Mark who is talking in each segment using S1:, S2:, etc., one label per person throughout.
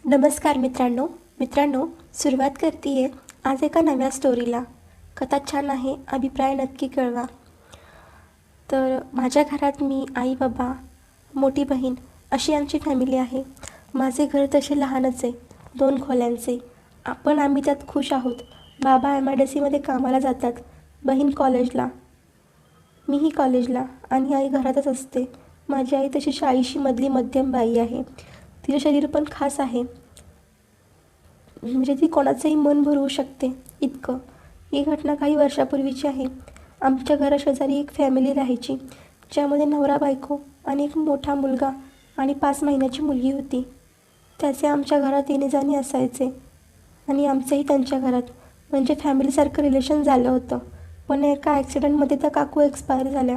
S1: नमस्कार मित्रांनो मित्रांनो सुरुवात करते आहे आज एका नव्या स्टोरीला. कथा छान आहे, अभिप्राय नक्की कळवा. तर माझ्या घरात मी, आई, बाबा, मोठी बहीण अशी आमची फॅमिली आहे. माझे घर तसे लहानच आहे, 2 खोल्यांचे. आम्ही त्यात खुश आहोत. बाबा MIDCमध्ये कामाला जातात, बहीण कॉलेजला, मीही कॉलेजला आणि आई घरातच असते. माझी आई तशी 40शी मधली मध्यम बाई आहे. तिचं शरीर पण खास आहे, म्हणजे ती कोणाचंही मन भरवू शकते इतकं. ही घटना काही वर्षापूर्वीची आहे. आमच्या घराशेजारी एक फॅमिली राहायची, ज्यामध्ये नवरा बायको आणि एक मोठा मुलगा आणि 5 महिन्याची मुलगी होती. त्याचे आमच्या घरात येणे-जाणे असायचे आणि आमचंही त्यांच्या घरात, म्हणजे फॅमिलीसारखं रिलेशन झालं होतं. पण एका ॲक्सिडेंटमध्ये त्या काकू एक्सपायर झाल्या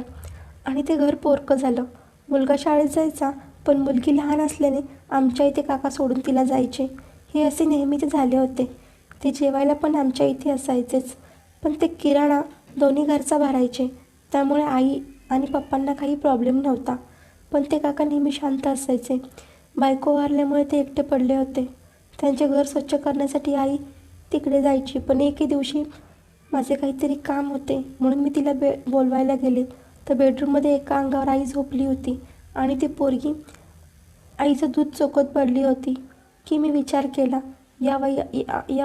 S1: आणि ते घर पोरकं झालं. मुलगा शाळेत जायचा, पण मुलगी लहान असल्याने आमच्या इथे काका सोडून तिला जायचे. हे असे नेहमीचे झाले होते. ते जेवायला पण आमच्या इथे असायचेच, पण ते किराणा दोन्ही घरचा भरायचे, त्यामुळे आई आणि पप्पांना काही प्रॉब्लेम नव्हता. पण ते काका नेहमी शांत असायचे. बायको वारल्यामुळे ते एकटे पडले होते. त्यांचे घर स्वच्छ करण्यासाठी आई तिकडे जायची, पण एके दिवशी माझे काहीतरी काम होते म्हणून मी तिला बोलवायला गेले, तर बेडरूममध्ये एका अंगावर आई झोपली होती आणि ती पोरगी आईचं दूध चोखत पडली होती. की मी विचार केला, या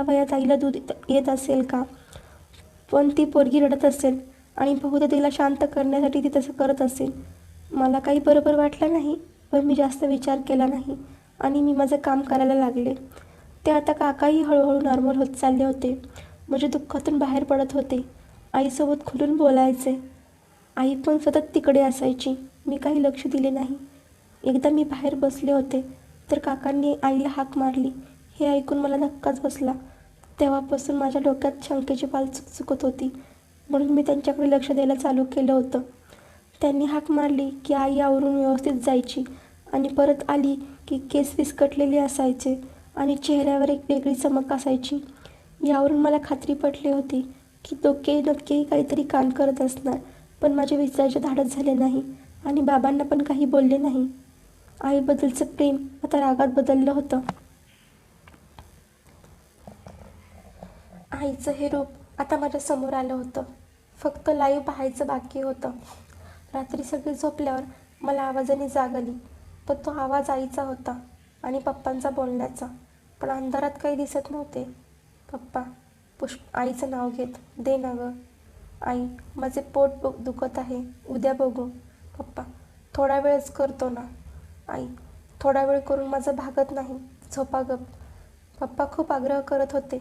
S1: वयात आईला दूध येत असेल का? पण ती पोरगी रडत असेल आणि बहुधा तिला शांत करण्यासाठी ती तसं करत असेल. मला काही बरोबर वाटलं नाही, पण मी जास्त विचार केला नाही आणि मी माझं काम करायला लागले. ते आता काकाही हळूहळू नॉर्मल होत चालले होते, म्हणजे दुःखातून बाहेर पडत होते. आईसोबत खुलून बोलायचे. आई पण सतत तिकडे असायची. मी काही लक्ष दिले नाही. एकदा मी बाहेर बसले होते, तर काकांनी आईला हाक मारली. हे ऐकून मला धक्काच बसला. तेव्हापासून माझ्या डोक्यात शंकेची पाल चुकत होती, म्हणून मी त्यांच्याकडे लक्ष द्यायला चालू केलं होतं. त्यांनी हाक मारली की आई आवरून व्यवस्थित जायची आणि परत आली की केस विस्कटलेले असायचे आणि चेहऱ्यावर एक वेगळी चमक असायची. यावरून मला खात्री पटली होती की दोघे नक्कीही काहीतरी कान करत असणार, पण माझे विचारायचे धाडस झाले नाही आणि बाबांना पण काही बोलले नाही. आईबद्दलचं प्रेम आता रागात बदललं होतं. आईचं हे रूप आता माझ्या समोर आलं होतं. फक्त लाईव्ह पाहायचं बाकी होतं. रात्री सगळी झोपल्यावर मला आवाजाने जाग आली, पण तो आवाज आईचा होता आणि पप्पांचा बोलण्याचा. पण अंधारात काही दिसत नव्हते. पप्पा, आईचं नाव घेत, दे ना गं. आई, माझे पोट दुखत आहे, उद्या बघू. पप्पा, थोडा वेळच करतो ना. आई, थोडा वेळ करून माझं भागत नाही, झोपा गप. पप्पा खूप आग्रह करत होते,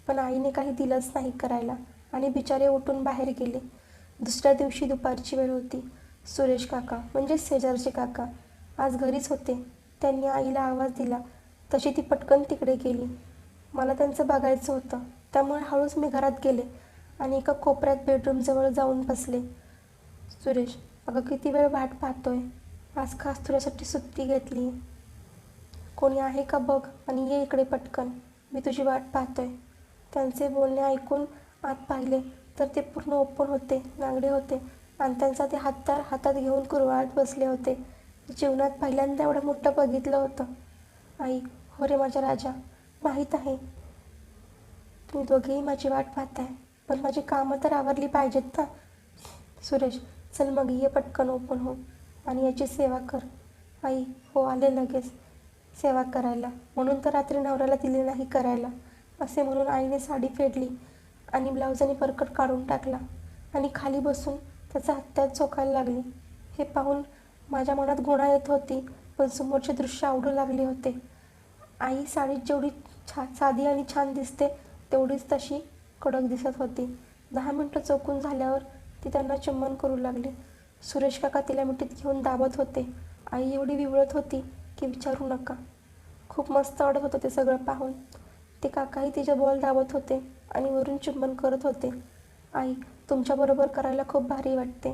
S1: पण आईने काही दिलंच नाही करायला आणि बिचारे उठून बाहेर गेले. दुसऱ्या दिवशी दुपारची वेळ होती. सुरेश काका, म्हणजेच शेजारचे काका, आज घरीच होते. त्यांनी आईला आवाज दिला तशी ती पटकन तिकडे गेली. मला त्यांचं बघायचं होतं, त्यामुळे हळूच मी घरात गेले आणि एका कोपऱ्यात बेडरूमजवळ जाऊन बसले. सुरेश, अगं किती वेळ वाट पाहतोय. आज खास तुझ्यासाठी सुट्टी घेतली. कोणी आहे का बघ आणि ये इकडे पटकन, मी तुझी वाट पाहतोय. त्यांचे बोलणे ऐकून आत पाहिले तर ते पूर्ण ओपन होते, नांगडे होते आणि त्यांचा ते हातात घेऊन कुरवाळत बसले होते. जीवनात पहिल्यांदा एवढं मोठं बघितलं होतं. आई, हो रे माझा राजा, माहीत आहे तुम्ही दोघेही माझी वाट पाहताय, पण माझी कामं तर आवरली पाहिजेत ना. सुरेश, चल मग ये पटकन ओपन हो आणि याची सेवा कर. आई, हो आले लगेच सेवा करायला, म्हणून तर रात्री नवऱ्याला दिले नाही करायला. असे म्हणून आईने साडी फेडली आणि ब्लाऊजाने परकट काढून टाकला आणि खाली बसून त्याचा हत्यार चोखायला लागली. हे पाहून माझ्या मनात घृणा येत होती, पण समोरचे दृश्य आवडू लागले होते. आई साडीत जेवढी साधी आणि छान दिसते, तेवढीच तशी कडक दिसत होती. 10 मिनिटं चोखून झाल्यावर ती त्यांना चुंबन करू लागली. सुरेश काका तिला मिठीत घेऊन दाबत होते. आई एवढी विवळत होती की विचारू नका. खूप मस्त वाटत होतं ते सगळं पाहून. ते काकाही तिच्या बॉल दाबत होते आणि वरून चुंबन करत होते. आई, तुमच्याबरोबर करायला खूप भारी वाटते.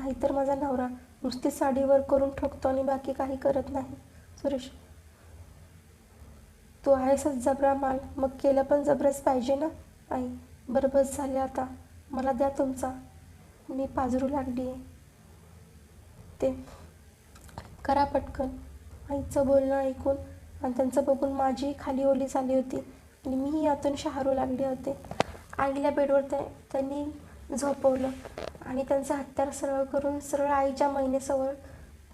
S1: नाहीतर माझा नवरा नुसती साडीवर करून ठोकतो आणि बाकी काही करत नाही. सुरेश, तू आहेसच जबरा माल, मग केलं पण जबरच पाहिजे ना. आई, बरं बस झाले आता, मला द्या तुमचा, मी पाजरू लागली आहे. ते करा पटकन. आईचं बोलणं ऐकून आणि त्यांचं बघून माझी खाली ओली झाली होती आणि मीही यातून शहारू लागले होते. आईला बेडवर त्यांनी झोपवलं आणि त्यांचं हत्यार सरळ करून सरळ आईच्या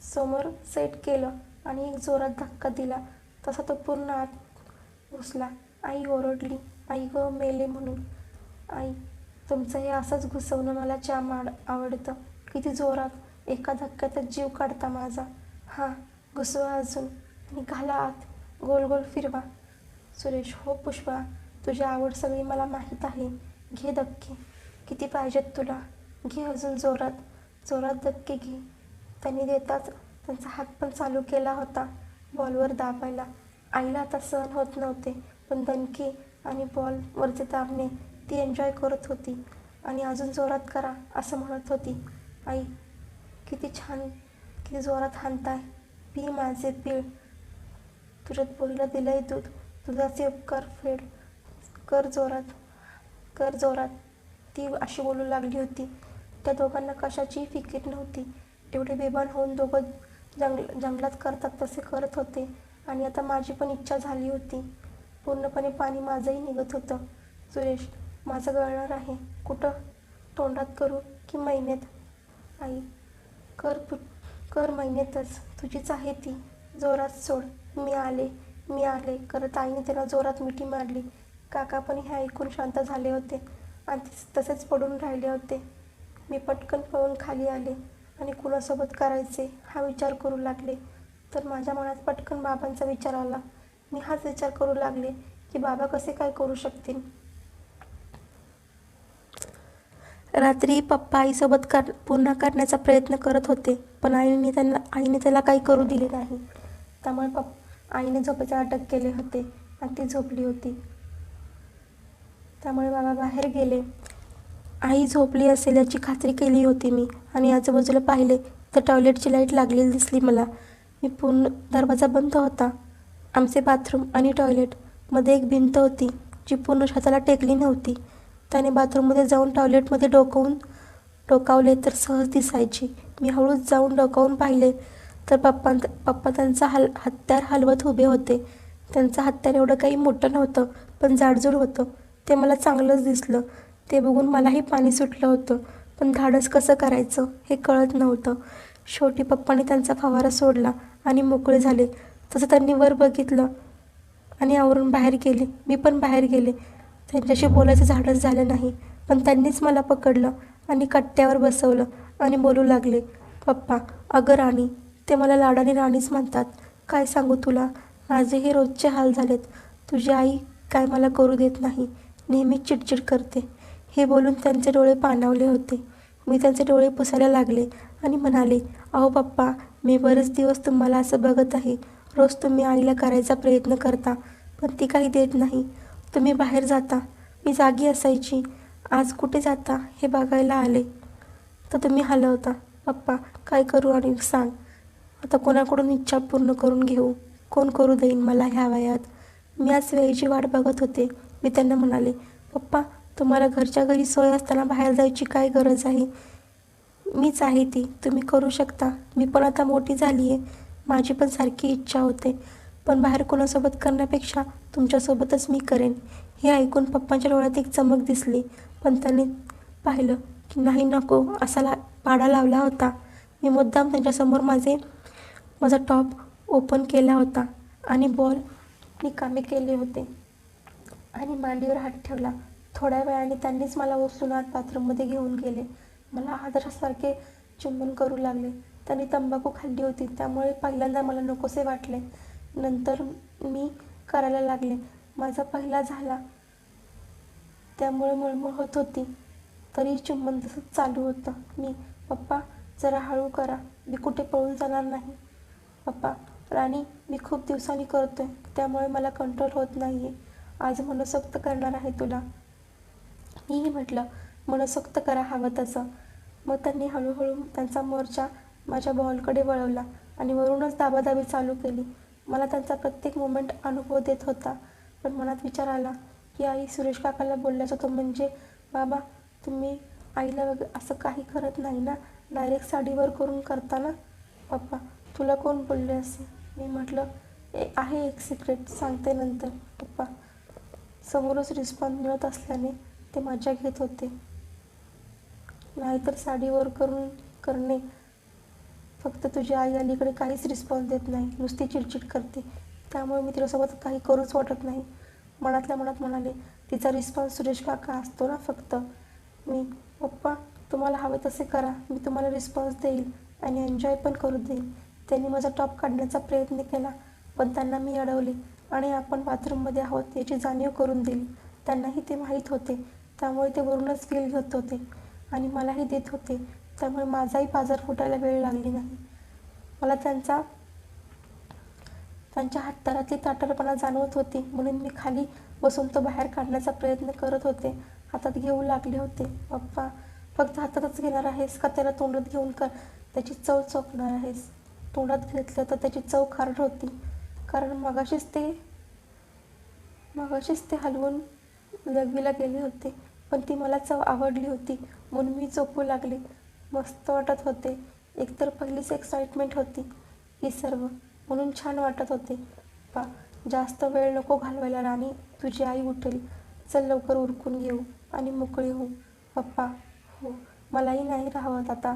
S1: समोर सेट केलं आणि एक जोरात धक्का दिला. तसा तो पूर्ण आत घुसला. आई ओरडली, आई गं मेले म्हणून. आई, तुमचं हे असंच घुसवणं मला जाम आवडतं. किती जोरात, एका धक्क्यातच जीव काढता माझा. हां, घुसवा अजून आणि घाला आत, गोल गोल फिरवा. सुरेश, हो पुष्पा, तुझी आवड सगळी मला माहीत आहे. घे धक्के, किती पाहिजेत तुला. घे अजून जोरात धक्के घे. त्यांनी देताच त्यांचा हात पण चालू केला होता बॉलवर दाबायला. आईला आता सहन होत नव्हते, पण दणके आणि बॉलवरचे दाबणे ती एन्जॉय करत होती आणि अजून जोरात करा असं म्हणत होती. आई, किती छान, किती जोरात हाणताय. पी माझे पीळ. तुझ्या पोरीला दिलंय दूध, दुधाचे उपकार फेड. कर जोरात. ती अशी बोलू लागली होती. त्या दोघांना कशाचीही फिकीर नव्हती. एवढे बेभान होऊन दोघं जंगलात करतात तसे करत होते. आणि आता माझी पण इच्छा झाली होती. पूर्णपणे पाणी माझंही निघत होतं. सुरेश, माझं गळणार आहे. कुठं? तोंडात करू की महिन्यात? आई, कर महिन्यातच. तुझीच आहे ती. जोरात सोड. मी आले करत आईने त्याला जोरात मिठी मारली. काका पण हे ऐकून शांत झाले होते आणि तसेच पडून राहिले होते. मी पटकन पळून खाली आले आणि कुणासोबत करायचे हा विचार करू लागले. तर माझ्या मनात पटकन बाबांचा विचार आला. मी हाच विचार करू लागले की बाबा कसे काय करू शकतील. रात्री पप्पा आईसोबत पुन्हा करण्याचा प्रयत्न करत होते, पण आईने त्याला काही करू दिले नाही. त्यामुळे आईने झोपेचा अटक केले होते आणि ती झोपली होती. त्यामुळे बाबा बाहेर गेले. आई झोपली असेल याची खात्री केली होती मी आणि आजूबाजूला पाहिले तर टॉयलेटची लाईट लागलेली दिसली मला. पूर्ण दरवाजा बंद होता. आमचे बाथरूम आणि टॉयलेटमध्ये एक भिंत होती जी पूर्ण छताला टेकली नव्हती. त्याने बाथरूममध्ये जाऊन टॉयलेटमध्ये डोकावले तर सहज दिसायची. मी हळूच जाऊन डोकावून पाहिले तर पप्पा त्यांचा हत्यार हलवत उभे होते. त्यांचं हत्यार एवढं काही मोठं नव्हतं, पण जाडजूड होतं. ते मला चांगलंच दिसलं. ते बघून मलाही पाणी सुटलं होतं, पण धाडस कसं करायचं हे कळत नव्हतं. शेवटी पप्पाने त्यांचा फवारा सोडला आणि मोकळे झाले. तसं त्यांनी वर बघितलं आणि आवरून बाहेर गेले. मी पण बाहेर गेले. त्यांच्याशी बोलायचं धाडस झालं नाही, पण त्यांनीच मला पकडलं आणि कट्ट्यावर बसवलं आणि बोलू लागले. पप्पा, अगं राणी, ते मला लाडाने राणीच म्हणतात. काय सांगू तुला, माझेही रोजचे हाल झालेत. तुझी आई काय मला करू देत नाही, नेहमीच चिडचिड करते. हे बोलून त्यांचे डोळे पाणावले होते. मी त्यांचे डोळे पुसायला लागले आणि म्हणाले, अहो पप्पा, मी बरेच दिवस तुम्हाला असं बघत आहे. रोज तुम्ही आईला करायचा प्रयत्न करता, पण ती काही देत नाही. तुम्ही बाहेर जाता, मी जागी असायची. आज कुठे जाता हे बघायला आले तर तुम्ही हलवता. पप्पा, काय करू आणि सांग. आता कोणाकडून इच्छा पूर्ण करून घेऊ? कोण करू देईन मला ह्या वयात? मी आज वेळेची वाट बघत होते. मी त्यांना म्हणाले, पप्पा, तुम्हाला घरच्या घरी सोय असताना बाहेर जायची काय गरज आहे? मीच आहे ती, तुम्ही करू शकता. मी पण आता मोठी झाली आहे. माझी पण सारखी इच्छा होते, पण बाहेर कोणासोबत करण्यापेक्षा तुमच्यासोबतच मी करेन. हे ऐकून पप्पांच्या डोळ्यात एक चमक दिसली, पण त्यांनी पाहिलं की नाही, नको असा पाडा लावला होता. मी मुद्दाम त्यांच्यासमोर माझा टॉप ओपन केला होता आणि बॉल निकामी केले होते आणि मांडीवर हात ठेवला. थोड्या वेळाने त्यांनीच मला उचलून आत बाथरूममध्ये घेऊन गेले. मला आदरासारखे चुंबन करू लागले. त्यांनी तंबाखू खाल्ली होती, त्यामुळे पहिल्यांदा मला नकोसे वाटले. नंतर मी करायला लागले. माझा पहिला झाला, त्यामुळे मळमळ होत होती, तरी चुंबन तसंच चालू होतं. पप्पा, जरा हळू करा, मी कुठे पळून जाणार नाही. पप्पा, राणी, मी खूप दिवसांनी करतोय, त्यामुळे मला कंट्रोल होत नाही आहे. आज मनसोक्त करणार आहे तुला. मीही म्हटलं, मनसोक्त करा हवं तसं. मग त्यांनी हळूहळू त्यांचा मोर्चा माझ्या बॉलकडे वळवला आणि वरूनच दाबादाबी चालू केली. मला त्यांचा प्रत्येक मोमेंट अनुभव देत होता, पण मनात विचार आला की आई सुरेश काकाला बोलल्याचा तो म्हणजे बाबा, तुम्ही आईला असं काही करत नाही ना, डायरेक्ट साडीवर करून करता ना. पप्पा, तुला कोण बोलले असे? मी म्हटलं, आहे एक सिक्रेट, सांगते नंतर. पप्पा समोरच रिस्पॉन्स मिळत असल्याने ते मजा घेत होते. नाहीतर साडीवर करणे. फक्त तुझी आई अलीकडे काहीच रिस्पॉन्स देत नाही, नुसती चिडचिड करते. त्यामुळे मी तिच्यासोबत काही करूच वाटत नाही. मनातल्या मनात म्हणाले, तिचा रिस्पॉन्स सुरेश काका असतो ना फक्त. मी, पप्पा तुम्हाला हवे तसे करा, मी तुम्हाला रिस्पॉन्स देईल आणि एन्जॉय पण करू देईल. त्यांनी माझा टॉप काढण्याचा प्रयत्न केला, पण त्यांना मी अडवले आणि आपण बाथरूममध्ये आहोत याची जाणीव करून दिली. त्यांनाही ते माहीत होते, त्यामुळे ते वरूनच फील घेत होते आणि मलाही देत होते. त्यामुळे माझाही पाझर फुटायला वेळ लागली नाही. मला त्यांच्या हातदारातली ताठरपणा जाणवत होती, म्हणून मी खाली बसून तो बाहेर काढण्याचा प्रयत्न करत होते. हातात घेऊ लागले होते. पप्पा फक्त हातातच घेणार आहेस का त्याला तोंडात घेऊन त्याची चव चोखणार आहेस? तोंडात घेतलं तर त्याची चव खारट होती, कारण मगाशीच ते हलवून लघवीला गेले होते. पण ती मला चव आवडली होती म्हणून मी चोखू लागले. मस्त वाटत होते. एकतर पहिलीच एक्साइटमेंट होती ही सर्व, म्हणून छान वाटत होते. पप्पा जास्त वेळ नको घालवायला राणी, तुझी आई उठेल. चल लवकर उरकून घेऊ आणि मोकळी होऊ. पप्पा हो, मलाही नाही राहवत आता.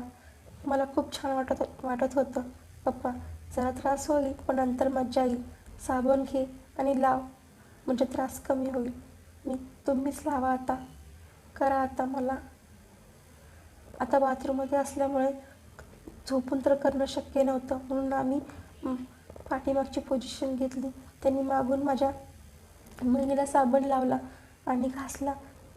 S1: मला खूप छान वाटत होतं. पप्पा जरा त्रास होईल, पण नंतर मज्जा येईल. साबण घे आणि लाव, म्हणजे त्रास कमी होईल. तुम्हीच लावा आता. करा आता. मला आता बाथरूममध्ये असल्यामुळे झोपून तर करणं शक्य नव्हतं, म्हणून आम्ही पाठीमागची पोझिशन घेतली. त्यांनी मागून माझ्या महिनेला साबण लावला आणि घासला,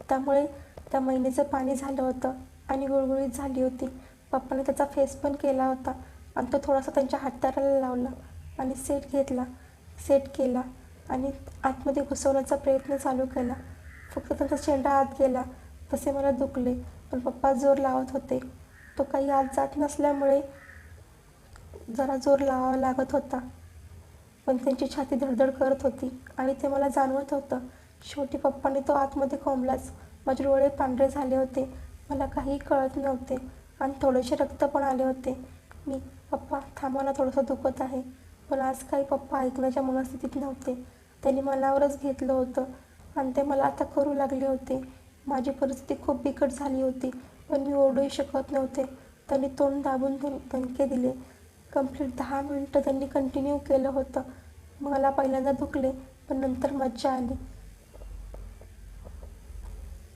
S1: त्यामुळे त्या महिनेचं पाणी झालं होतं आणि गुळगुळीत झाली होती. पप्पाने त्याचा फेस पण केला होता आणि तो थोडासा त्यांच्या हातदाराला लावला आणि सेट केला आणि आतमध्ये घुसवण्याचा प्रयत्न चालू केला. फक्त त्यांचा शेंडा आत गेला तसे मला दुखले, पण पप्पा जोर लावत होते. तो काही आत जात नसल्यामुळे जरा जोर लावावा लागत होता, पण त्यांची छाती धडधड करत होती आणि ते मला जाणवत होतं. शेवटी पप्पाने तो आतमध्ये कोंबलाच. माझे डोळे पांढरे झाले होते. मला काही कळत नव्हते आणि थोडेसे रक्त पण आले होते. पप्पा थांबा ना, थोडंसं दुखत आहे. पण आज काही पप्पा ऐकण्याच्या मनस्थितीत नव्हते. त्यांनी मनावरच घेतलं होतं आणि ते मला आता करू लागले होते. माझी परिस्थिती खूप बिकट झाली होती, पण मी ओरडूही शकत नव्हते. त्यांनी तोंड दाबून दणके दिले. कंप्लीट 10 मिनिटं त्यांनी कंटिन्यू केलं होतं. मला पहिल्यांदा दुखले, पण नंतर मज्जा आली.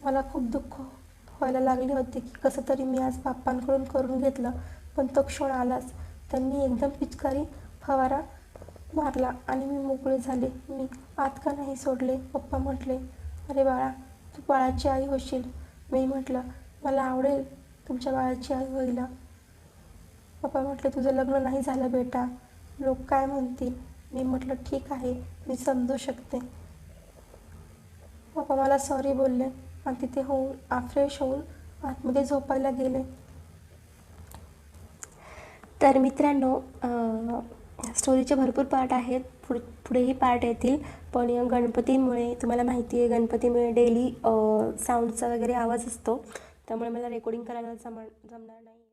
S1: मला खूप दुःख व्हायला लागले होते की कसं तरी मी आज बाप्पांकडून करून घेतलं, पण तो क्षण आलाच. त्यांनी एकदम पिचकारी फवारा मारला आणि मी मोकळे झाले. मी आत का नाही सोडले? पप्पा म्हटले, अरे बाळा, तू बाळाची आई होशील. मी म्हटलं, मला आवडेल तुमच्या बाळाची आई व्हायला. पप्पा म्हटले, तुझं लग्न नाही झालं बेटा, लोक काय म्हणतील? मी म्हटलं, ठीक आहे, मी समजू शकते. पप्पा मला सॉरी बोलले आणि तिथे फ्रेश होऊन आतमध्ये झोपायला गेले. तर मित्रांनो, स्टोरीचे भरपूर पार्ट आहेत, पुढेही पार्ट येतील. पण गणपतीमुळे तुम्हाला माहिती आहे, गणपतीमुळे डेली साऊंडचा वगैरे आवाज असतो, त्यामुळे मला रेकॉर्डिंग करायला जमणार नाही.